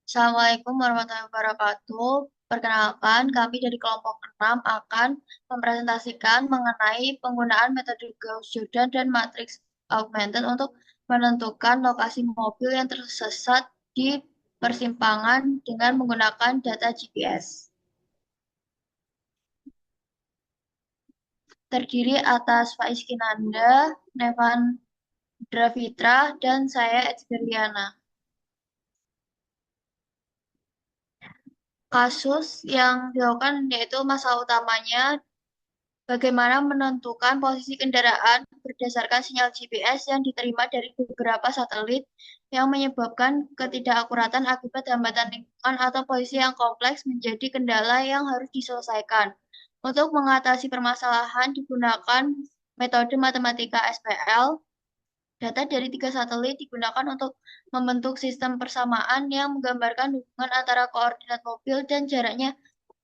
Assalamualaikum warahmatullahi wabarakatuh. Perkenalkan, kami dari kelompok 6 akan mempresentasikan mengenai penggunaan metode Gauss-Jordan dan matriks augmented untuk menentukan lokasi mobil yang tersesat di persimpangan dengan menggunakan data GPS. Terdiri atas Faiz Kinanda, Nevan Dravitra, dan saya Experiana. Kasus yang dilakukan yaitu masalah utamanya bagaimana menentukan posisi kendaraan berdasarkan sinyal GPS yang diterima dari beberapa satelit yang menyebabkan ketidakakuratan akibat hambatan lingkungan atau posisi yang kompleks menjadi kendala yang harus diselesaikan. Untuk mengatasi permasalahan digunakan metode matematika SPL. Data dari 3 satelit digunakan untuk membentuk sistem persamaan yang menggambarkan hubungan antara koordinat mobil dan jaraknya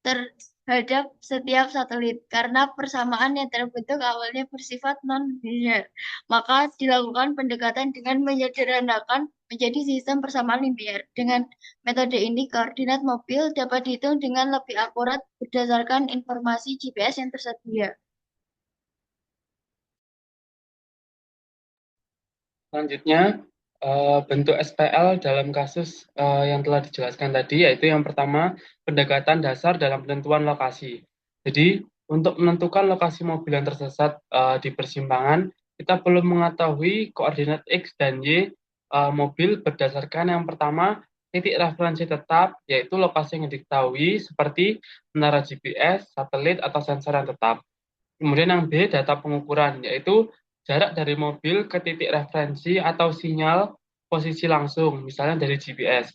terhadap setiap satelit. Karena persamaan yang terbentuk awalnya bersifat non-linear, maka dilakukan pendekatan dengan menyederhanakan menjadi sistem persamaan linear. Dengan metode ini, koordinat mobil dapat dihitung dengan lebih akurat berdasarkan informasi GPS yang tersedia. Selanjutnya, bentuk SPL dalam kasus yang telah dijelaskan tadi, yaitu yang pertama, pendekatan dasar dalam penentuan lokasi. Jadi, untuk menentukan lokasi mobil yang tersesat di persimpangan, kita perlu mengetahui koordinat X dan Y mobil berdasarkan yang pertama, titik referensi tetap, yaitu lokasi yang diketahui seperti menara GPS, satelit, atau sensor yang tetap. Kemudian yang B, data pengukuran, yaitu jarak dari mobil ke titik referensi atau sinyal posisi langsung, misalnya dari GPS.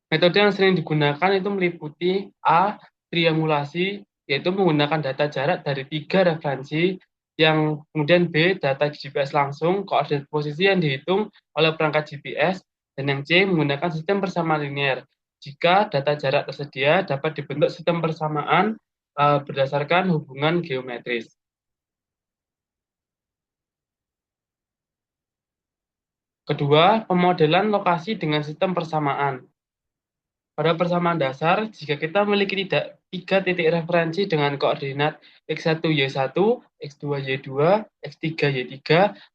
Metode yang sering digunakan itu meliputi A, triangulasi, yaitu menggunakan data jarak dari 3 referensi, yang kemudian B, data GPS langsung, koordinat posisi yang dihitung oleh perangkat GPS, dan yang C, menggunakan sistem persamaan linear. Jika data jarak tersedia, dapat dibentuk sistem persamaan berdasarkan hubungan geometris. Kedua, pemodelan lokasi dengan sistem persamaan. Pada persamaan dasar, jika kita memiliki tiga titik referensi dengan koordinat x1, y1, x2, y2, x3, y3,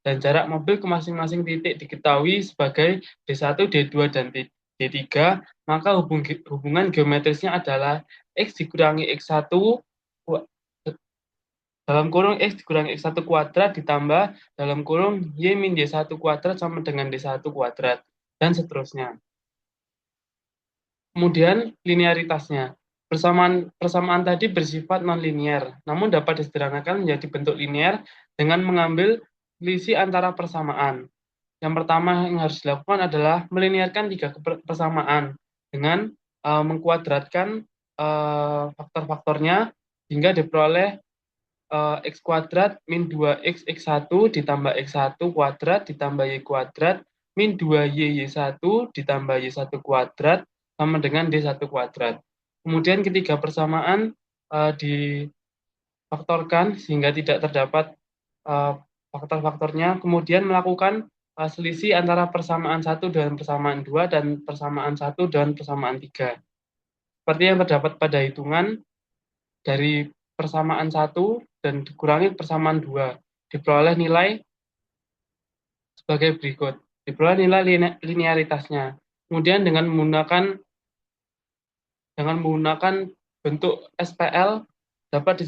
dan jarak mobil ke masing-masing titik diketahui sebagai d1, d2, dan d3, maka hubungan geometrisnya adalah x dikurangi x1 dalam kurung X dikurangi X1 kuadrat ditambah dalam kurung Y min Y1 kuadrat sama dengan D1 kuadrat, dan seterusnya. Kemudian linearitasnya. Persamaan tadi bersifat non-linear, namun dapat disederhanakan menjadi bentuk linear dengan mengambil selisih antara persamaan. Yang pertama yang harus dilakukan adalah melinearkan 3 persamaan dengan mengkuadratkan faktor-faktornya hingga diperoleh X kuadrat min 2X X1 ditambah X1 kuadrat ditambah Y kuadrat min 2Y Y1 ditambah Y1 kuadrat sama dengan D1 kuadrat. Kemudian ketiga persamaan difaktorkan sehingga tidak terdapat faktor-faktornya. Kemudian melakukan selisih antara persamaan 1 dengan persamaan 2 dan persamaan 1 dan persamaan 3. Seperti yang terdapat pada hitungan dari persamaan 1 dan dikurangi persamaan 2, diperoleh nilai sebagai berikut. Diperoleh nilai linearitasnya. Kemudian dengan menggunakan bentuk SPL dapat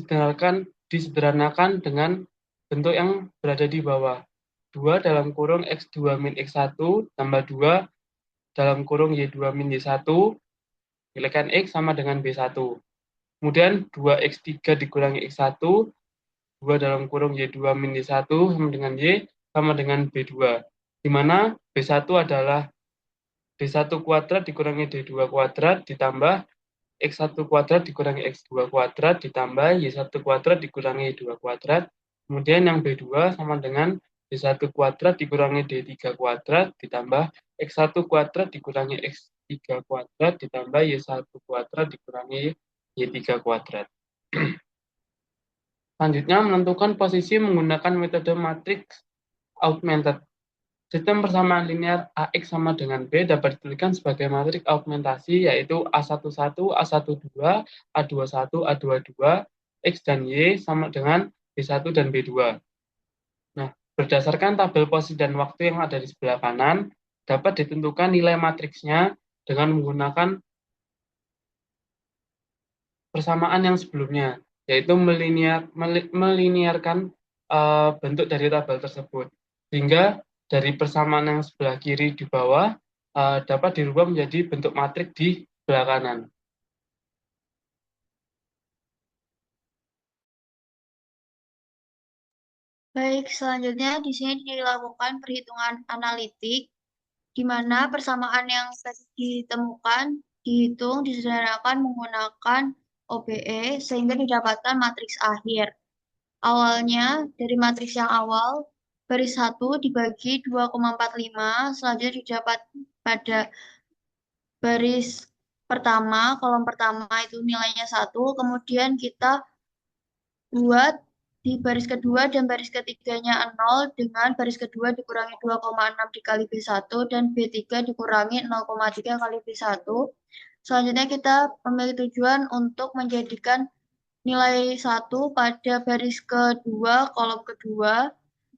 disederhanakan dengan bentuk yang berada di bawah. 2 dalam kurung X2 min X1 tambah 2 dalam kurung Y2 min Y1 nilaikan X sama dengan B1. Kemudian 2X3 dikurangi X1, 2 dalam kurung Y2 min Y1 sama dengan Y sama dengan B2. Di mana B1 adalah D1 kuadrat dikurangi D2 kuadrat ditambah X1 kuadrat dikurangi X2 kuadrat ditambah Y1 kuadrat dikurangi Y2 kuadrat. Kemudian yang B2 sama dengan D1 kuadrat dikurangi D3 kuadrat ditambah X1 kuadrat dikurangi X3 kuadrat ditambah Y1 kuadrat dikurangi Y3 kuadrat. Selanjutnya menentukan posisi menggunakan metode matriks augmented. Sistem persamaan linear AX sama dengan B dapat dituliskan sebagai matriks augmentasi yaitu A11, A12, A21, A22, X dan Y sama dengan B1 dan B2. Nah, berdasarkan tabel posisi dan waktu yang ada di sebelah kanan, dapat ditentukan nilai matriksnya dengan menggunakan persamaan yang sebelumnya, yaitu meliniarkan bentuk dari tabel tersebut. Sehingga dari persamaan yang sebelah kiri di bawah dapat dirubah menjadi bentuk matriks di sebelah kanan. Baik, selanjutnya di sini dilakukan perhitungan analitik, di mana persamaan yang tadi ditemukan dihitung disederhanakan menggunakan OBE sehingga didapatkan matriks akhir. Awalnya dari matriks yang awal, baris 1 dibagi 2,45, selanjutnya didapat pada baris pertama, kolom pertama itu nilainya 1, kemudian kita buat di baris kedua dan baris ketiganya 0 dengan baris kedua dikurangi 2,6 dikali B1 dan B3 dikurangi 0,3 kali B1. Selanjutnya kita memiliki tujuan untuk menjadikan nilai 1 pada baris kedua, kolom kedua.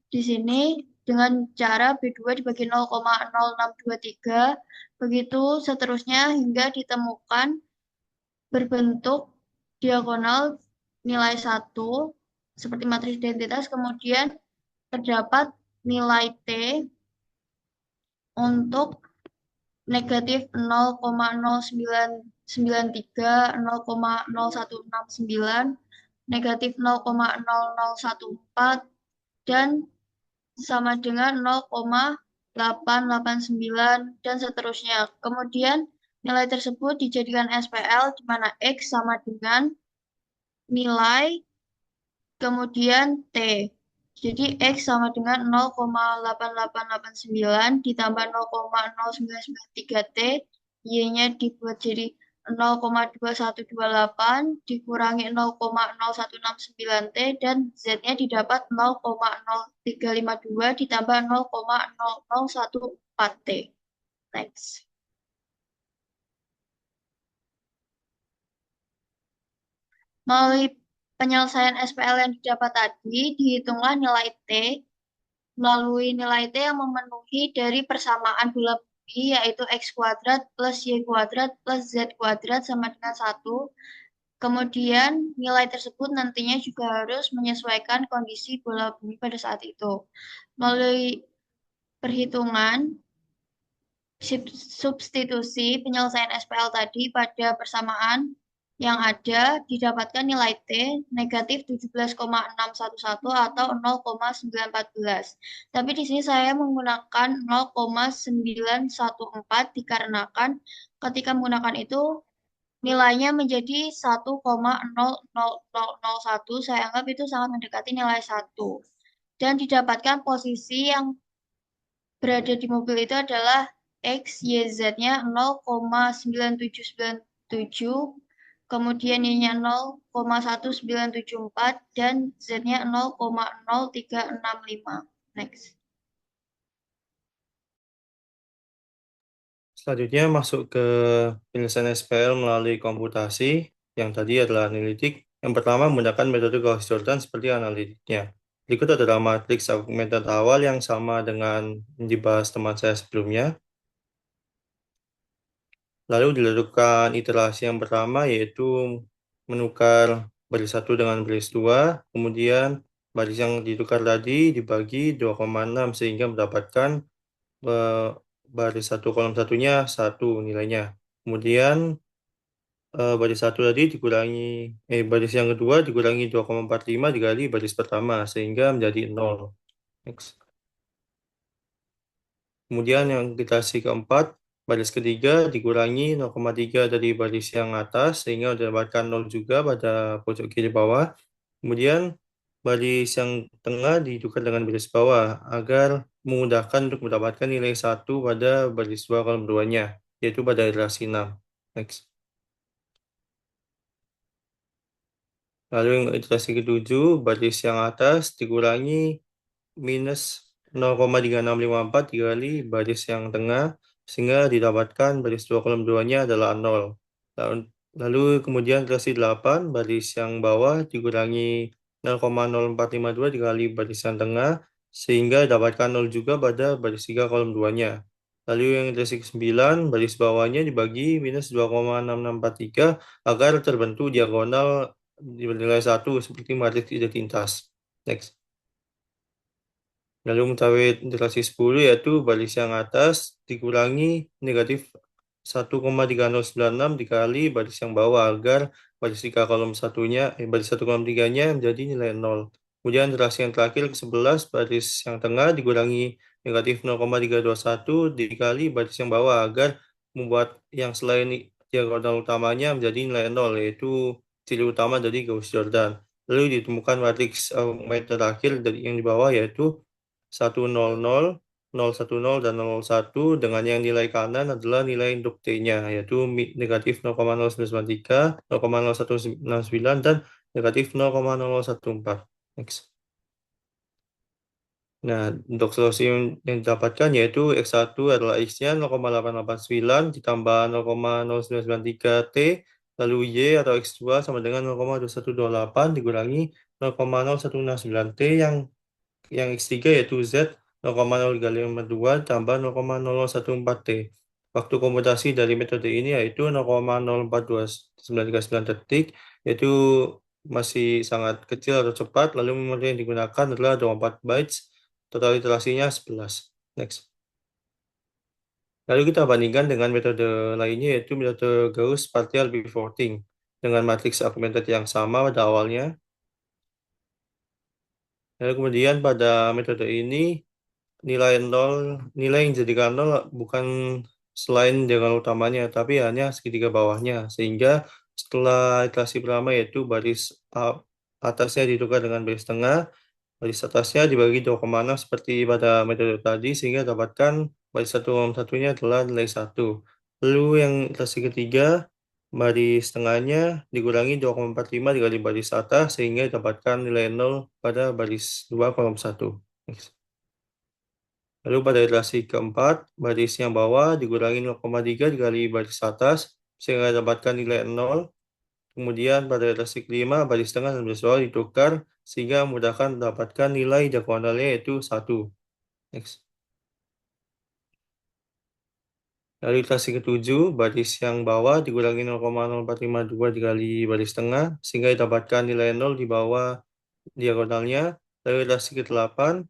Di sini dengan cara B2 dibagi 0,0623, begitu seterusnya hingga ditemukan berbentuk diagonal nilai 1 seperti matriks identitas, kemudian terdapat nilai T untuk negatif 0,0993, 0,0169, negatif 0,0014, dan sama dengan 0,889 dan seterusnya. Kemudian nilai tersebut dijadikan SPL di mana X sama dengan nilai kemudian T. Jadi X sama dengan 0,8889 ditambah 0,0993 T, Y-nya dibuat jadi 0,2128 dikurangi 0,0169 T, dan Z-nya didapat 0,0352 ditambah 0,0014 T. Next. Melalui penyelesaian SPL yang didapat tadi, dihitunglah nilai T. Melalui nilai T yang memenuhi dari persamaan bola bumi, yaitu X kuadrat plus Y kuadrat plus Z kuadrat sama dengan 1. Kemudian nilai tersebut nantinya juga harus menyesuaikan kondisi bola bumi pada saat itu. Melalui perhitungan substitusi penyelesaian SPL tadi pada persamaan yang ada didapatkan nilai T negatif 17,611 atau 0,914. Tapi di sini saya menggunakan 0,914 dikarenakan ketika menggunakan itu nilainya menjadi 1,00001. Saya anggap itu sangat mendekati nilai 1. Dan didapatkan posisi yang berada di mobil itu adalah X, Y, Z-nya 0,9797, kemudian Y-nya 0,1974, dan Z-nya 0,0365. Next. Selanjutnya masuk ke penyelesaian SPL melalui komputasi. Yang tadi adalah analitik. Yang pertama menggunakan metode Gauss-Jordan seperti analitiknya. Berikut adalah matriks augmented awal yang sama dengan yang dibahas teman saya sebelumnya. Lalu dilakukan iterasi yang pertama yaitu menukar baris 1 dengan baris 2. Kemudian baris yang ditukar tadi dibagi 2,6 sehingga mendapatkan baris 1 kolom satunya 1 nilainya. Kemudian baris 1 tadi dikurangi baris yang kedua dikurangi 2,45 dikali baris pertama sehingga menjadi 0. Next. Kemudian yang iterasi keempat, baris ketiga dikurangi 0,3 dari baris yang atas sehingga mendapatkan 0 juga pada pojok kiri bawah. Kemudian baris yang tengah ditukar dengan baris bawah agar memudahkan untuk mendapatkan nilai 1 pada baris 2 kolom 2-nya, yaitu pada iterasi 6. Next. Lalu yang iterasi ketujuh, baris yang atas dikurangi minus 0,3654 dikali baris yang tengah, sehingga didapatkan baris 2 kolom 2-nya adalah 0. Lalu kemudian relasi 8, baris yang bawah dikurangi 0,0452 dikali baris yang tengah, sehingga dapatkan 0 juga pada baris 3 kolom 2-nya. Lalu yang relasi ke-9, baris bawahnya dibagi minus 2,6643 agar terbentuk diagonal bernilai 1 seperti matriks identitas. Next. Lalu mencari interaksi 10 yaitu baris yang atas dikurangi negatif 1,3096 dikali baris yang bawah agar baris 3 kolom satunya, baris 1 kolom 3-nya menjadi nilai 0. Kemudian interaksi yang terakhir ke-11 baris yang tengah dikurangi negatif 0,321 dikali baris yang bawah agar membuat yang selain diagonal utamanya menjadi nilai 0 yaitu ciri utama dari Gauss-Jordan. Lalu ditemukan matriks argumen terakhir dari yang di bawah yaitu 100, 010, dan 001 dengan yang nilai kanan adalah nilai induk T-nya yaitu negatif 0,0993, 0,0169, dan negatif 0,0014. Next. Nah, untuk solusi yang didapatkan yaitu X1 adalah X-nya 0,889 ditambah 0,0993 T, lalu Y atau X2 sama dengan 0,2128 dikurangi 0,0169 T yang X3 yaitu Z 0,0352 tambah 0,0014 T. Waktu komutasi dari metode ini yaitu 0,042939 detik, yaitu masih sangat kecil atau cepat, lalu memori yang digunakan adalah 24 bytes, total iterasinya 11. Next. Lalu kita bandingkan dengan metode lainnya yaitu metode Gauss partial B14 dengan matriks augmented yang sama pada awalnya. Lalu kemudian pada metode ini nilai yang dijadikan 0 bukan selain diagonal utamanya, tapi hanya segitiga bawahnya. Sehingga setelah iterasi pertama yaitu baris atasnya ditukar dengan baris tengah, baris atasnya dibagi 2,6 seperti pada metode tadi, sehingga dapatkan baris 1,1-nya adalah nilai 1. Lalu yang iterasi ketiga, baris tengahnya dikurangi 2,45 dikali baris atas, sehingga dapatkan nilai 0 pada baris 2,1. Next. Lalu pada iterasi keempat, baris yang bawah dikurangi 0,3 dikali baris atas, sehingga dapatkan nilai 0. Kemudian pada iterasi kelima, baris tengah dan baris bawah ditukar, sehingga memudahkan mendapatkan nilai diagonalnya yaitu 1. Next. Lalu iterasi ketujuh, baris yang bawah dikurangi 0,0452 dikali baris tengah, sehingga didapatkan nilai 0 di bawah diagonalnya. Lalu iterasi ke-8,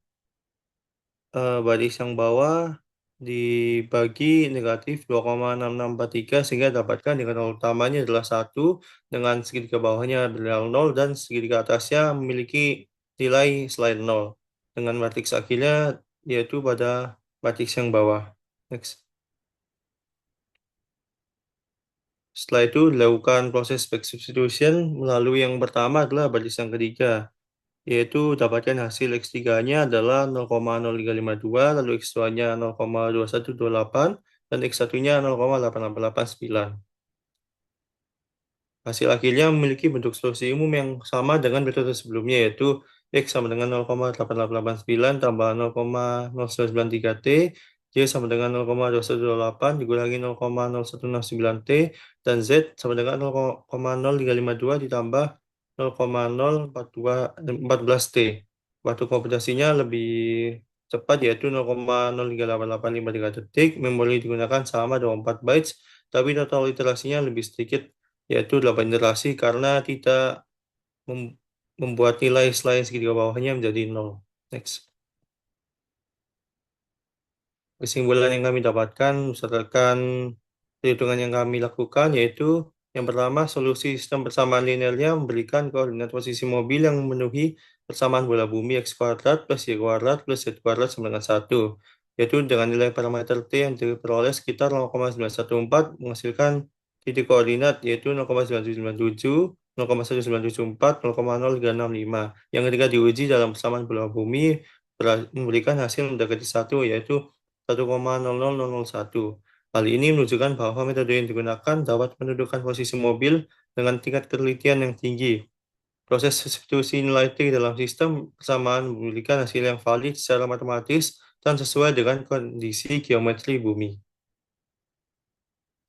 baris yang bawah dibagi negatif 2,6643 sehingga dapatkan diagonal utamanya adalah 1 dengan segitiga bawahnya adalah 0 dan segitiga atasnya memiliki nilai selain 0 dengan matriks akhirnya yaitu pada matriks yang bawah. Next. Setelah itu dilakukan proses back substitution melalui yang pertama adalah baris yang ketiga, yaitu dapatkan hasil X3-nya adalah 0,0352, lalu X2-nya 0,2128, dan X1-nya 0,8889. Hasil akhirnya memiliki bentuk solusi umum yang sama dengan metode sebelumnya, yaitu X sama dengan 0,8889 tambah 0,0993 T, Y sama dengan 0,2128 dikurangi 0,0169 T, dan Z sama dengan 0,0352 ditambah 0,014 T. Waktu komputasinya lebih cepat yaitu 0,038853 detik, memori digunakan sama 24 bytes, tapi total iterasinya lebih sedikit yaitu 8 iterasi karena tidak membuat nilai selain segitiga bawahnya menjadi 0. Next. Kesimpulan yang kami dapatkan berdasarkan perhitungan yang kami lakukan yaitu yang pertama, solusi sistem persamaan linearnya memberikan koordinat posisi mobil yang memenuhi persamaan bola bumi X kuadrat plus Y kuadrat plus Z kuadrat sama dengan 1, yaitu dengan nilai parameter T yang diperoleh sekitar 0,914 menghasilkan titik koordinat yaitu 0,9797, 0,1974, 0,0365 yang ketika diuji dalam persamaan bola bumi memberikan hasil mendekati 1 yaitu 1,00001. Hal ini menunjukkan bahwa metode yang digunakan dapat menentukan posisi mobil dengan tingkat ketelitian yang tinggi. Proses substitusi nilai T dalam sistem persamaan memberikan hasil yang valid secara matematis dan sesuai dengan kondisi geometri bumi.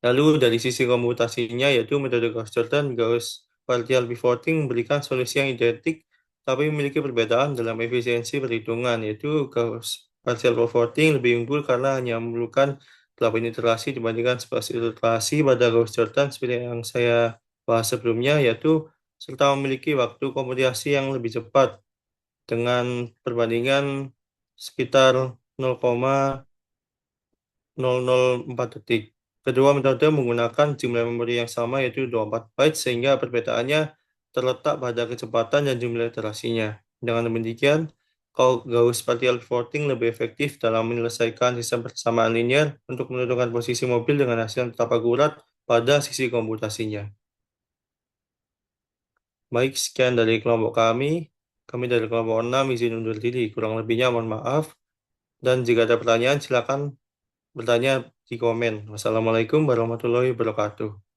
Lalu dari sisi komutasinya, yaitu metode Gauss-Jordan, Gauss partial pivoting memberikan solusi yang identik tapi memiliki perbedaan dalam efisiensi perhitungan, yaitu Gauss partial pivoting lebih unggul karena hanya memerlukan 8 iterasi dibandingkan 11 iterasi pada Gauss-Jordan seperti yang saya bahas sebelumnya, yaitu serta memiliki waktu komutasi yang lebih cepat dengan perbandingan sekitar 0,004 detik. Kedua metode menggunakan jumlah memori yang sama yaitu 24 byte sehingga perbedaannya terletak pada kecepatan dan jumlah iterasinya. Dengan demikian, Gauss partial pivoting lebih efektif dalam menyelesaikan sistem persamaan linear untuk menentukan posisi mobil dengan hasil yang tetap akurat pada sisi komputasinya. Baik, sekian dari kelompok kami. Kami dari kelompok 6 izin undur diri. Kurang lebihnya mohon maaf. Dan jika ada pertanyaan, silakan bertanya di komen. Wassalamualaikum warahmatullahi wabarakatuh.